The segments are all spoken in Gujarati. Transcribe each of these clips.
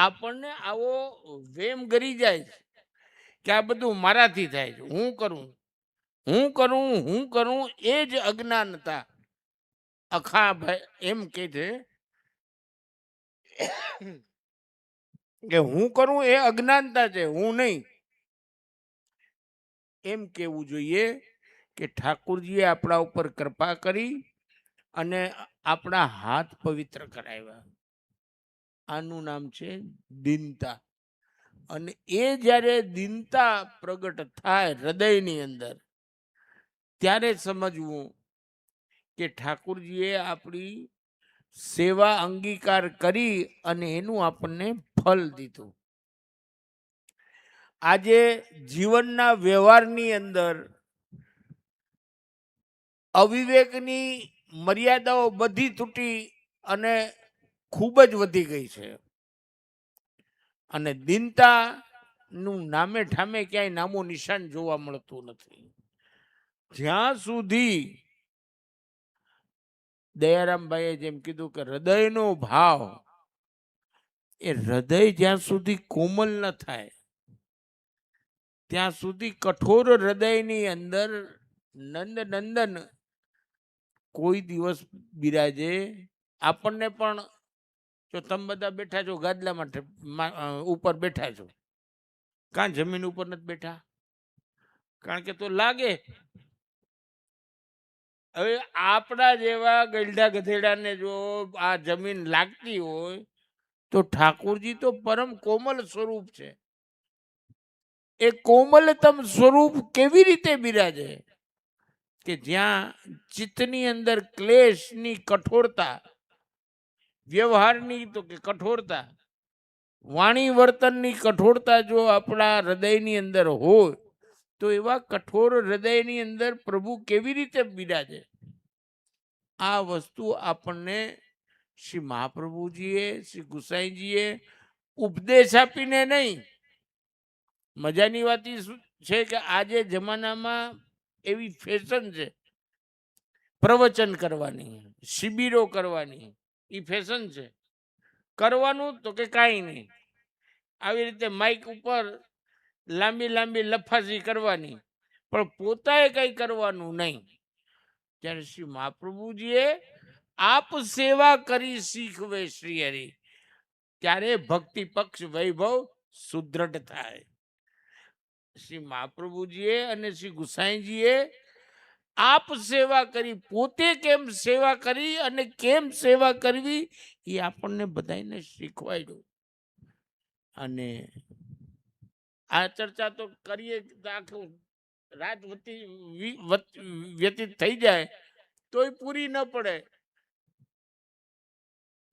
આપણને આવો વેમ ગરી જાય છે કે આ બધું મારાથી થાય છે, હું કરું એ જ અજ્ઞાનતા. અખા ભાઈ એમ કે છે કે હું કરું એ અજ્ઞાનતા છે, હું નહીં. એમ કેવું જોઈએ કે ઠાકુરજીએ આપણા ઉપર કૃપા કરી અને આપણા હાથ પવિત્ર કરાવ્યા. આનું નામ છે દીનતા. અને એ જ્યારે દીનતા પ્રગટ થાય હૃદયની અંદર, ત્યારે સમજવું કે ઠાકુરજીએ આપણી સેવા અંગીકાર કરી અને એનું આપણને ફળ દીધું. આજે જીવનના વ્યવહારની અંદર અવિવેકની મર્યાદાઓ બધી તૂટી અને ખૂબ જ વધી ગઈ છે. અને દીનતાનું નામે ઠામે ક્યાંય નામો નિશાન જોવા મળતું નથી. જ્યાં સુધી દયારામભાઈએ જેમ કીધું કે હૃદયનો ભાવ, એ હૃદય જ્યાં સુધી કોમલ ન થાય ત્યાં સુધી કઠોર હૃદયની અંદર નંદનંદન કોઈ દિવસ બિરાજે. આપણને પણ જો તમે બધા બેઠા છો ગાદલામાં ઉપર બેઠા છો, કાં જમીન ઉપર નથી બેઠા? કારણ કે તો લાગે. હવે આપણા જેવા ગઈઢા ગધેડાને જો આ જમીન લાગતી હોય તો ઠાકોરજી તો પરમ કોમલ સ્વરૂપ છે. એ કોમલતમ સ્વરૂપ કેવી રીતે બિરાજે કે જ્યાં ચિત્તની અંદર ક્લેશની કઠોરતા, વ્યવહારની તો કે કઠોરતા, વાણી વર્તનની કઠોરતા જો આપણા હૃદયની અંદર હોય તો એવા કઠોર હૃદયની અંદર પ્રભુ કેવી રીતે બિરાજે? આ વસ્તુ આપણને શ્રી મહાપ્રભુજીએ, શ્રી ગુસાઈજીએ ઉપદેશ આપીને નહીં. મજાની વાત છે કે આજે જમાનામાં એવી ફેશન છે પ્રવચન કરવાની, શિબિરો કરવાની. એ ફેશન છે. કરવાનું તો કે કાંઈ નહીં, આવી રીતે માઇક ઉપર લાંબી લાંબી લફાઝી કરવાની, પણ પોતાએ કંઈ કરવાનું નહીં. ત્યારે શ્રી મહાપ્રભુજીએ આપ સેવા કરી શીખવે શ્રી હરિ, ત્યારે ભક્તિ પક્ષ વૈભવ સુદ્રઢ થાય. શ્રી મહાપ્રભુજીએ અને શ્રી ગુસાઈજીએ આપ સેવા કરી, પોતે કેમ સેવા કરી અને કેમ સેવા કરવી એ આપણને બધાને શીખવાડ્યું. અને આ ચર્ચા તો કરીએ આખું રાત વ્યતીત થઈ જાય તોય પૂરી ન પડે.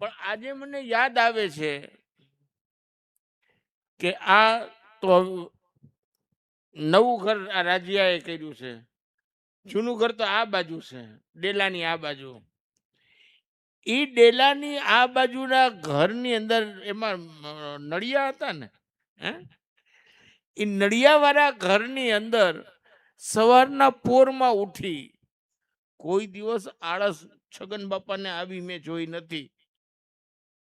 પણ આજે મને યાદ આવે છે કે આ તો નવું ઘર આ રાજ્યાએ કર્યું છે, જૂનું ઘર તો આ બાજુ છે, ડેલાની આ બાજુ. એ ડેલાની આ બાજુના ઘરની અંદર એમાં નળિયા હતા ને, એ નળિયાવાળા ઘરની અંદર સવારના પોરમાં ઉઠી કોઈ દિવસ આળસ છગન બાપાને આવી મેં જોઈ નથી.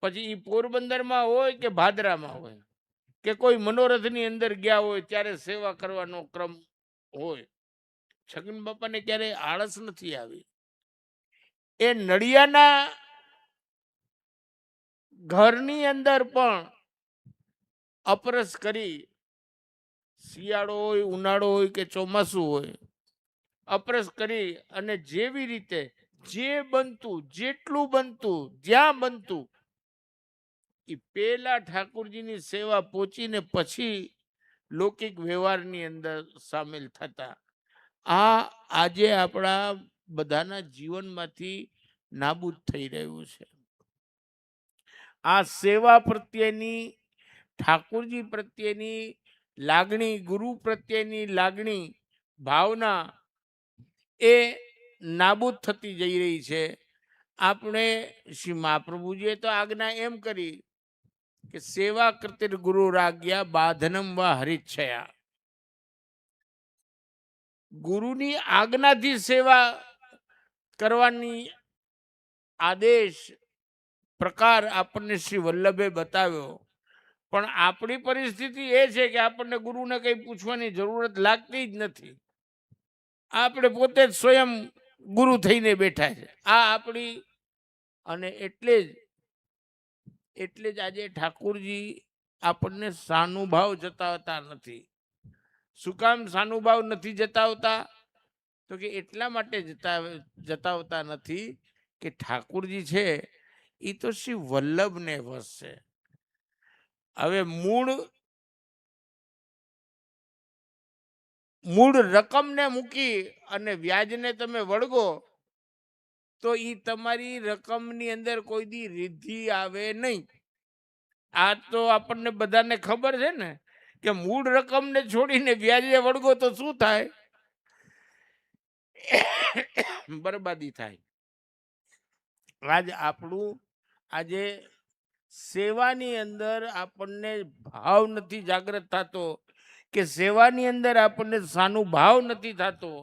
પછી એ પોરબંદરમાં હોય કે ભાદરામાં હોય કે કોઈ મનોરથની અંદર ગયા હોય ત્યારે સેવા કરવાનો ક્રમ હોય, છગન બાપાને ક્યારેય આળસ નથી આવી. એ નળિયાના ઘરની અંદર પણ અપરસ કરી, શિયાળો હોય, ઉનાળો હોય કે ચોમાસું હોય, અપરસ કરી અને જેવી રીતે જે બનતું, જેટલું બનતું, જ્યાં બનતું, એ પેલા ઠાકુરજીની સેવા પહોંચીને પછી લૌકિક વ્યવહારની અંદર સામેલ થતા. આ આજે આપણા બધાના જીવનમાંથી નાબૂદ થઈ રહ્યું છે. આ સેવા પ્રત્યેની, ઠાકુરજી પ્રત્યેની લાગણી, ગુરુ પ્રત્યેની લાગણી, ભાવના એ નાબૂદ થતી જઈ રહી છે. આપણે શ્રી મહાપ્રભુજીએ તો આજ્ઞા એમ કરી કે સેવા કરતી ગુરુ રાજ્યા બાધનમ વા હરિચ્છયા. ગુરુની આજ્ઞાથી સેવા કરવાની આદેશ પ્રકાર આપણને શ્રી વલ્લભે બતાવ્યો. પણ આપણી પરિસ્થિતિ એ છે કે આપણને ગુરુને કંઈ પૂછવાની જરૂરત લાગતી જ નથી. આપણે પોતે જ સ્વયં ગુરુ થઈને બેઠા છે. આ આપણી અને એટલે જ આજે ઠાકોરજી આપણને સાનુભાવ જતાવતા નથી. શું કામ સાનુભાવ નથી જતાવતા? તો કે એટલા માટે જતાવતા નથી કે ઠાકોરજી છે એ તો શ્રી વલ્લભને વશ છે. હવે મૂળ રકમને મૂકી અને વ્યાજને તમે વળગો તો એ તમારી રકમની અંદર કોઈ દી રિદ્ધિ આવે નહીં. આ તો આપણને બધાને ખબર છે ને કે મૂળ રકમને છોડીને વ્યાજે વળગો તો શું થાય? બરબાદી થાય. આજે સેવાની અંદર આપણને ભાવ નથી જાગૃત થતો કે સેવાની અંદર આપણને સાનુભાવ નથી થતો,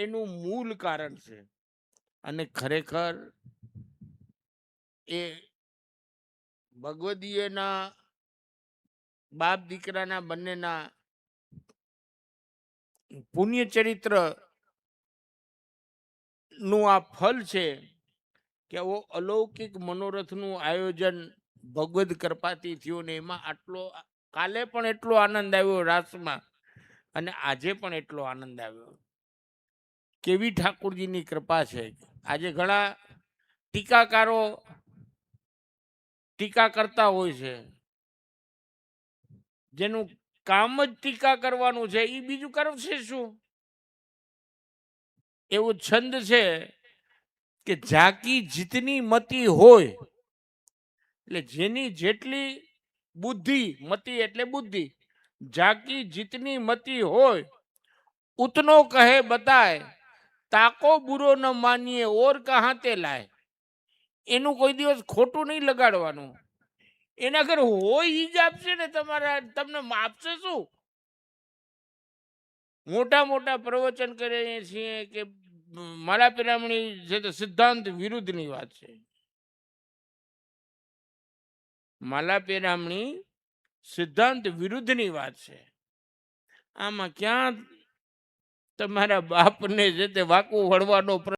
એનું મૂળ કારણ છે. અને ખરેખર એ ભગવદીયના બાપ દીકરાના બંનેના પુણ્ય ચરિત્ર નું આ ફલ છે કે આવો અલૌકિક મનોરથનું આયોજન ભગવદ કૃપાથી થયું ને એમાં આટલો કાલે પણ એટલો આનંદ આવ્યો રાસમાં અને આજે પણ એટલો આનંદ આવ્યો. કેવી ઠાકોરજીની કૃપા છે. આજે ઘણા ટીકાકારો ટીકા કરતા હોય છે, જેનું કામ જ ટીકા કરવાનું છે, એ બીજું કરશે શું? એવું છંદ છે કે જાકી જીતની મતિ હોય, એટલે જેની જેટલી બુદ્ધિ, મતિ એટલે બુદ્ધિ, જાકી જીતની મતિ હોય ઉતનો કહે બતાય, તાકો બુરો ન માનીએ ઓર કહાં તે લાય. એનું કોઈ દિવસ ખોટું નહીં લગાડવાનું. એના ઘર હોય ઈ જ આપશે ને. તમને આપશે શું? મોટા મોટા પ્રવચન કરીએ છીએ કે મારા પિરામણી છે તો સિદ્ધાંત વિરુદ્ધની વાત છે. માલા પેરામણી સિદ્ધાંત વિરુદ્ધની વાત છે. આમાં ક્યાં તમારા બાપને છે તે વાકું વળવાનો